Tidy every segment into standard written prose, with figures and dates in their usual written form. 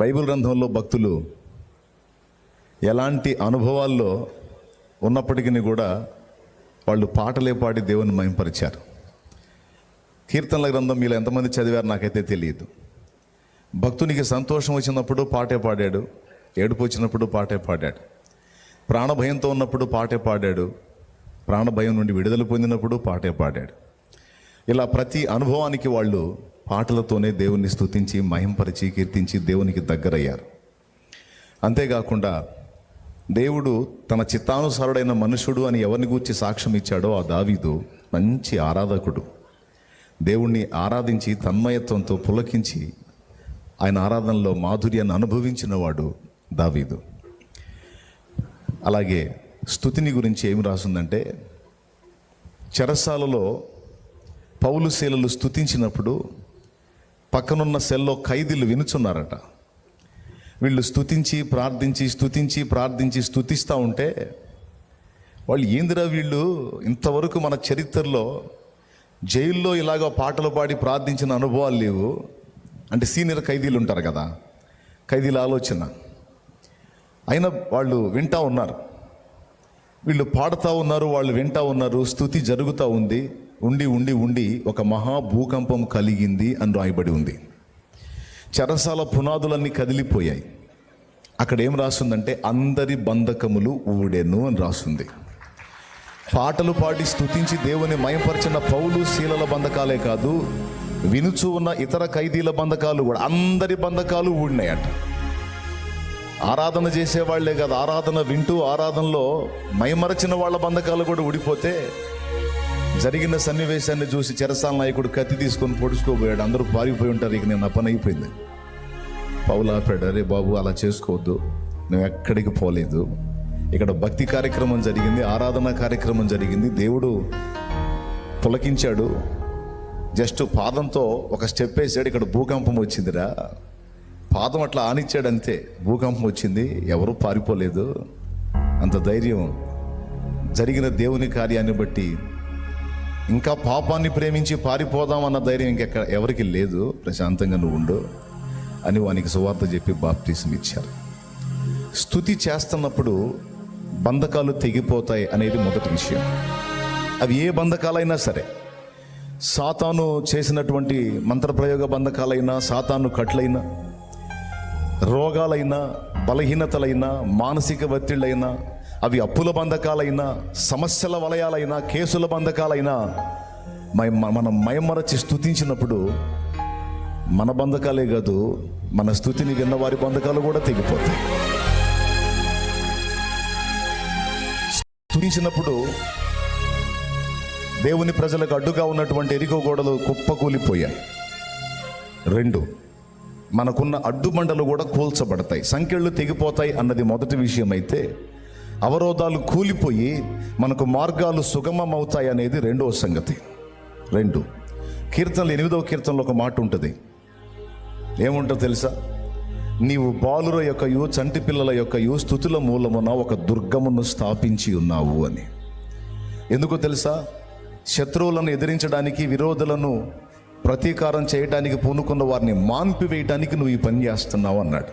Bible గ్రంథంలో భక్తులు ఎలాంటి అనుభవాల్లో ఉన్నప్పటికీ కూడా వాళ్ళు పాటలే పాడి దేవుని మహింపరిచారు. కీర్తనల గ్రంథం మీలో ఎంతమంది చదివారు నాకైతే తెలియదు. భక్తునికి సంతోషం వచ్చినప్పుడు పాటే పాడాడు, ఏడుపు వచ్చినప్పుడు పాటే పాడాడు, ప్రాణభయంతో ఉన్నప్పుడు పాటే పాడాడు, ప్రాణభయం నుండి విడుదల పొందినప్పుడు పాటే పాడాడు. ఇలా ప్రతి అనుభవానికి వాళ్ళు పాటలతోనే దేవుణ్ణి స్తుతించి మహింపరిచి కీర్తించి దేవునికి దగ్గరయ్యారు. అంతేకాకుండా దేవుడు తన చిత్తానుసారుడైన మనుషుడు అని ఎవరిని గూర్చి సాక్ష్యం ఇచ్చాడో ఆ దావీదు మంచి ఆరాధకుడు. దేవుణ్ణి ఆరాధించి తన్మయత్వంతో పులకించి ఆయన ఆరాధనలో మాధుర్యాన్ని అనుభవించిన వాడు దావీదు. అలాగే స్తుతిని గురించి ఏమి రాసిందంటే, చెరసాలలో పౌలు శీలలు స్తుతించినప్పుడు పక్కనున్న సెల్లో ఖైదీలు వినుచున్నారట. వీళ్ళు స్తుతించి ప్రార్థించి స్తుతిస్తూ ఉంటే వాళ్ళు ఏందిరా వీళ్ళు ఇంతవరకు మన చరిత్రలో జైల్లో ఇలాగ పాటలు పాడి ప్రార్థించిన అనుభవాలు లేవు అంటే సీనియర్ ఖైదీలు ఉంటారు కదా, ఖైదీల ఆలోచన. అయినా వాళ్ళు వింటూ ఉన్నారు, వీళ్ళు పాడుతూ ఉన్నారు, వాళ్ళు వింటూ ఉన్నారు, స్తుతి జరుగుతూ ఉంది. ఉండి ఒక మహా భూకంపం కలిగింది అని రాయబడి ఉంది. చెరసాల పునాదులన్నీ కదిలిపోయాయి. అక్కడ ఏం రాస్తుందంటే అందరి బంధకములు ఊడెను అని రాస్తుంది. పాటలు పాడి స్తుతించి దేవుని మయంపరిచిన పౌలు శీలల బంధకాలే కాదు, వినుచు ఉన్న ఇతర ఖైదీల బంధకాలు కూడా, అందరి బంధకాలు ఊడినాయట. ఆరాధన చేసేవాళ్లే కాదు, ఆరాధన వింటూ ఆరాధనలో మైమరచిన వాళ్ళ బంధకాలు కూడా ఊడిపోతే జరిగిన సన్నివేశాన్ని చూసి చెరసాల నాయకుడు కత్తి తీసుకొని పొడుచుకోబోయాడు. అందరూ పారిపోయి ఉంటారు, ఇక నేను నా పని అయిపోయింది. పౌలు ఆపాడు, అరే బాబు అలా చేసుకోవద్దు, నువ్వు ఎక్కడికి పోలేదు, ఇక్కడ భక్తి కార్యక్రమం జరిగింది, ఆరాధన కార్యక్రమం జరిగింది, దేవుడు పులకించాడు, జస్ట్ పాదంతో ఒక స్టెప్ వేసాడు, ఇక్కడ భూకంపం వచ్చిందిరా, పాదం అట్లా ఆనిచ్చాడు అంతే, భూకంపం వచ్చింది, ఎవరు పారిపోలేదు. అంత ధైర్యం జరిగిన దేవుని కార్యాన్ని బట్టి ఇంకా పాపాన్ని ప్రేమించి పారిపోదాం అన్న ధైర్యం ఎవరికి లేదు. ప్రశాంతంగా నువ్వు ఉండు అని వానికి సువార్త చెప్పి బాప్తిసం ఇచ్చారు. స్తుతి చేస్తున్నప్పుడు బంధకాలు తెగిపోతాయి అనేది మొదటి విషయం. అవి ఏ బంధకాలైనా సరే, సాతాను చేసినటువంటి మంత్రప్రయోగ బంధకాలైనా, సాతాను కట్లైనా, రోగాలైనా, బలహీనతలైనా, మానసిక ఒత్తిళ్ళైనా, అవి అప్పుల బంధకాలైనా, సమస్యల వలయాలైనా, కేసుల బంధకాలైనా, మనం మయమరచి స్తుతించినప్పుడు మన బంధకాలే కాదు, మన స్తుతిని విన్న వారి బంధకాలు కూడా తెగిపోతాయి. స్తుతించినప్పుడు దేవుని ప్రజలకు అడ్డుగా ఉన్నటువంటి ఎరికో గోడలు కుప్పకూలిపోయాయి. 2, మనకున్న అడ్డుబండలు కూడా కూల్చబడతాయి, సంఖ్యలు తెగిపోతాయి అన్నది మొదటి విషయం అయితే, అవరోధాలు కూలిపోయి మనకు మార్గాలు సుగమం అవుతాయి అనేది రెండవ సంగతి. 2 కీర్తనలు 8వ కీర్తనలో ఒక మాట ఉంటుంది. ఏముంటుందో తెలుసా? నీవు బాలుర యొక్కయు చంటి పిల్లల యొక్కయు స్తుతుల మూలమున ఒక దుర్గమును స్థాపించి ఉన్నావు అని. ఎందుకో తెలుసా? శత్రువులను ఎదిరించడానికి, విరోధులను ప్రతీకారం చేయడానికి పూనుకున్న వారిని మాన్పివేయడానికి నువ్వు ఈ పని చేస్తున్నావు అన్నాడు.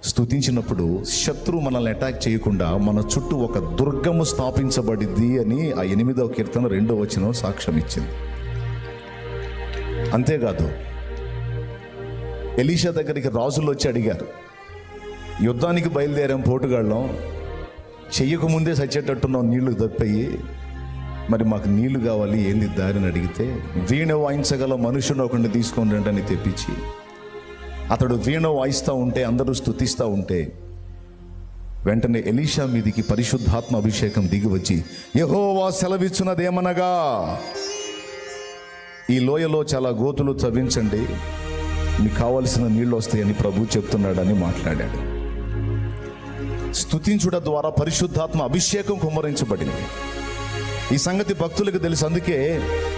స్తుతించినప్పుడు శత్రువు మనల్ని అటాక్ చేయకుండా మన చుట్టూ ఒక దుర్గము స్థాపించబడింది అని ఆ 8వ కీర్తన 2వ వచనం సాక్ష్యం ఇచ్చింది. అంతేకాదు, ఎలీషా దగ్గరికి రాజులు వచ్చి అడిగారు, యుద్ధానికి బయలుదేరాం పోటుగాళ్ళం, చెయ్యకముందే చచ్చేటట్టున్నాం, నీళ్లు తప్పయి, మరి మాకు నీళ్లు కావాలి, ఏంది దారిని అడిగితే, వీణ వాయించగల మనుషుని ఒకరిని తీసుకొని రండి తెప్పించి, అతడు వీణ వాయిస్తూ ఉంటే, అందరూ స్తుతిస్తూ ఉంటే, వెంటనే ఎలీషా మీదికి పరిశుద్ధాత్మ అభిషేకం దిగి వచ్చి, యెహోవా సెలవిచ్చున్నదేమనగా, ఈ లోయలో చాలా గోతులు తవ్వించండి, మీకు కావలసిన నీళ్ళు వస్తాయని ప్రభు చెప్తున్నాడని మాట్లాడాడు. స్తుతించుట ద్వారా పరిశుద్ధాత్మ అభిషేకం కుమ్మరించబడింది. ఈ సంగతి భక్తులకు తెలుసు. అందుకే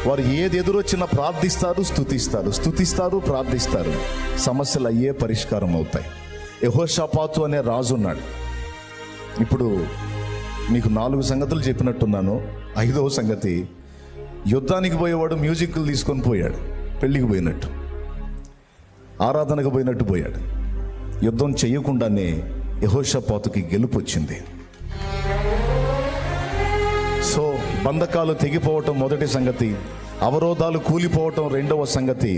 వారు ఏది ఎదురొచ్చినా ప్రార్థిస్తారు, స్తుతిస్తారు, ప్రార్థిస్తారు, సమస్యలు అయ్యే పరిష్కారం అవుతాయి. యెహోషాపాతు అనే రాజు ఉన్నాడు. ఇప్పుడు మీకు 4 సంగతులు చెప్పినట్టున్నాను. 5వ సంగతి, యుద్ధానికి పోయేవాడు మ్యూజిక్లు తీసుకొని పోయాడు, పెళ్ళికి పోయినట్టు, ఆరాధనకు పోయినట్టు పోయాడు. యుద్ధం చేయకుండానే యెహోషాపాతుకి గెలుపు వచ్చింది. సో బంధకాలు తెగిపోవటం మొదటి సంగతి, అవరోధాలు కూలిపోవటం రెండవ సంగతి,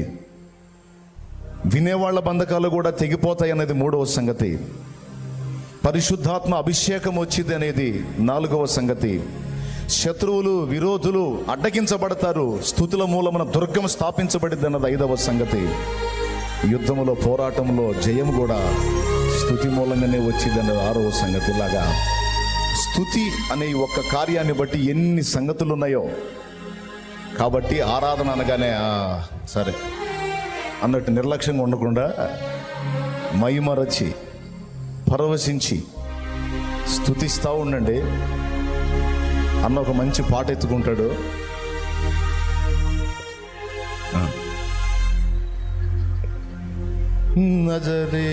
వినేవాళ్ల బంధకాలు కూడా తెగిపోతాయి అనేది మూడవ సంగతి, పరిశుద్ధాత్మ అభిషేకం వచ్చింది అనేది నాలుగవ సంగతి, శత్రువులు విరోధులు అడ్డగించబడతారు, స్తుతుల మూలమున దుర్గం స్థాపించబడింది అన్నది ఐదవ సంగతి, యుద్ధములో పోరాటంలో జయం కూడా స్తుతి మూలంగానే వచ్చింది అన్నది ఆరవ సంగతి. ఇలాగా స్తుతి అనే ఒక్క కార్యాన్ని బట్టి ఎన్ని సంగతులు ఉన్నాయో. కాబట్టి ఆరాధన అనగానే సరే అన్నట్టు నిర్లక్ష్యంగా ఉండకుండా మైమరచి పరవశించి స్తుతిస్తూ ఉండండి అన్న ఒక మంచి పాట ఎత్తుకుంటాడు. నజరే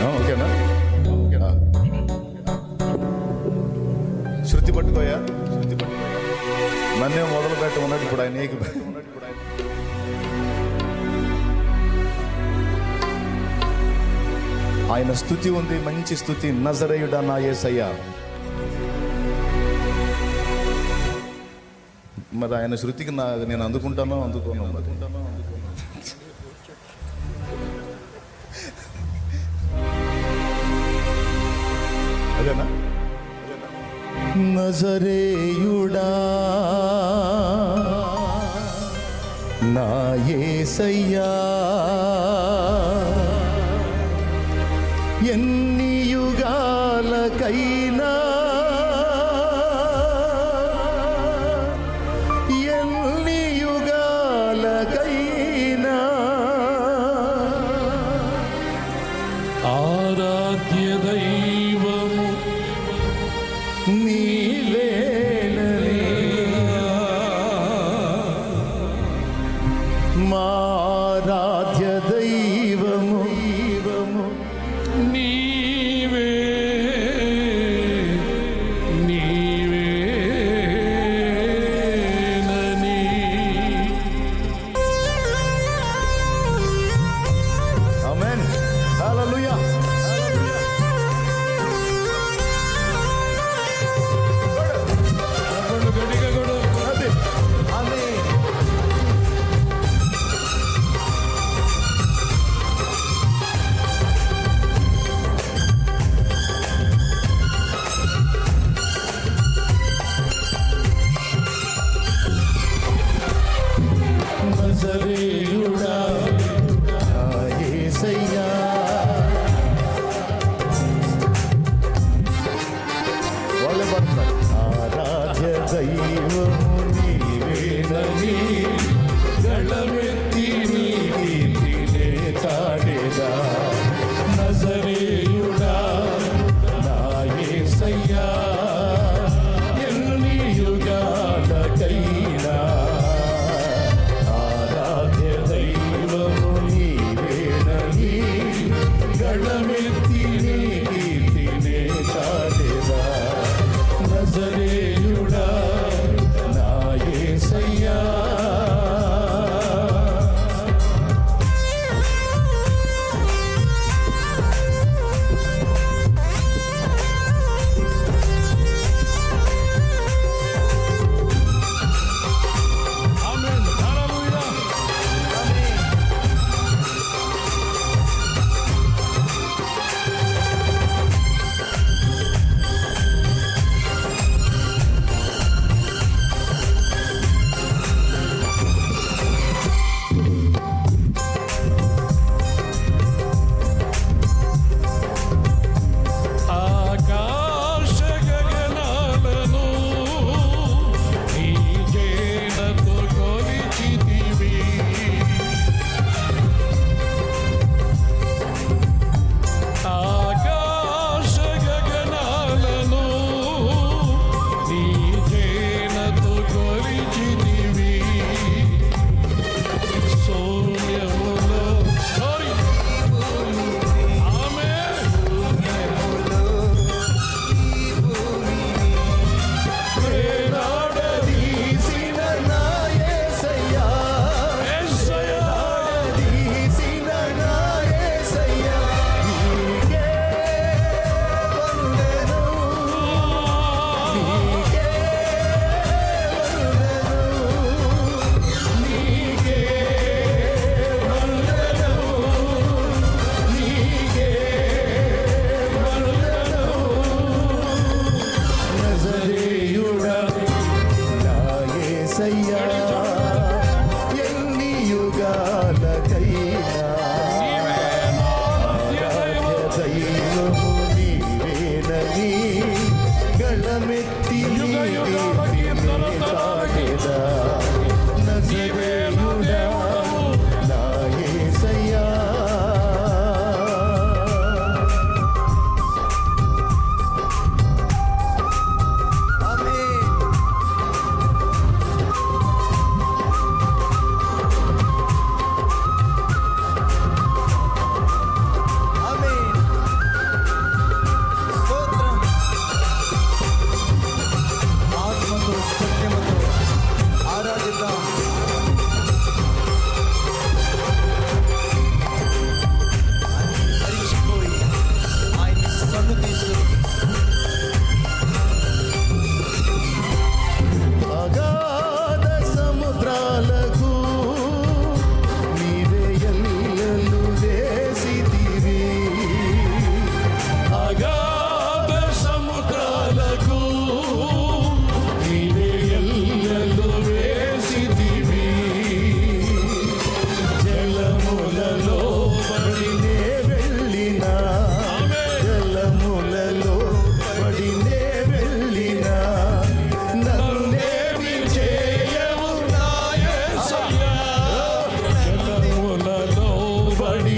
ఓకేనా? శృతి పట్టుకోయా, శృతి పట్టుకోయా. నన్నే మొదలు పెట్టి ఉన్నట్టు ఇప్పుడు ఆయన ఆయన స్తుతి ఉంది, మంచి స్తుతి. నజరేయుడా నా యేసయ్యా. మరి ఆయన శృతికి నేను అందుకుంటానో అందుకోను. అదేనా? నజరేయుడా నా యేసయ్యా, ఎన్ని యుగాలకైనా ఎన్ని యుగాలకైనా ఆరాధ్య దైవము నీవేనని మారాధ్య దైవము నీవే నీవేనని. ఆమేన్. హల్లెలూయా. గట్టిగా కొడు. ఆమేన్. నజరేయుడా నా యేసయ్యా, వాళ్ళే పడతారు. ఆరాధ్య దైవము నీవేనని గళమెత్తి నీ కీర్తినే చాటెదా. నజరేయుడా నా యేసయ్యా, ఎన్ని యుగాలకైనా ఆరాధ్య దైవము నీవేనని గళమెత్తి నీ కీర్తినే చాటెదా. నజరేయుడా నా యేసయ్యా. ఆమేన్. హల్లెలూయా.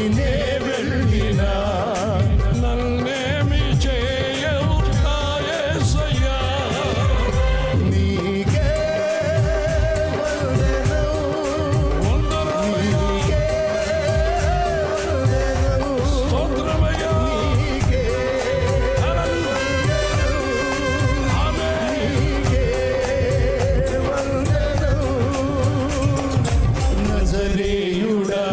నే వెళ్ళినా నన్నేమి చేయవు నా యేసయ్యా. నీకే వందనాలయ్యా, స్తోత్రమయ్యా. నజరేయుడా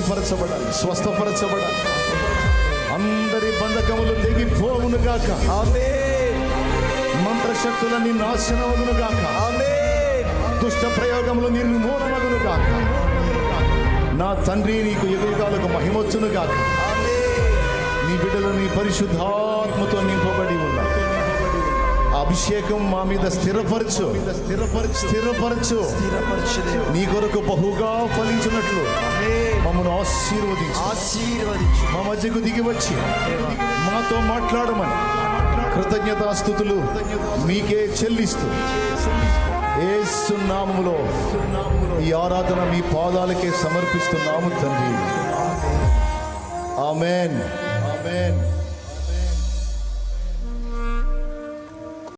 శక్తిపరచబడాలి, స్వస్థపరచబడాలి. అందరి బంధకములు తెగిపోవును గాక. మంత్రశక్తులన్నీ నాశనమగును గాక. దుష్ట ప్రయోగములు నిర్మూలమగును గాక. నా తండ్రి, నీకు ఎదురుగాలకు మహిమొచ్చును గాక. నీ బిడ్డలు నీ పరిశుద్ధాత్మతో నింపబడి ఉన్నా. అభిషేకం మా మీద స్థిరపరచు. నీ కొరకు బహుగా ఫలించినట్లు మమ్మల్ని ఆశీర్వదించు. మా మధ్యకు దిగి వచ్చి మాతో మాట్లాడమని కృతజ్ఞతాస్తుతులు మీకే చెల్లిస్తూ యేసు నామములో ఈ ఆరాధన మీ పాదాలకే సమర్పిస్తున్నాము తండ్రి. ఆమేన్. ఆమేన్.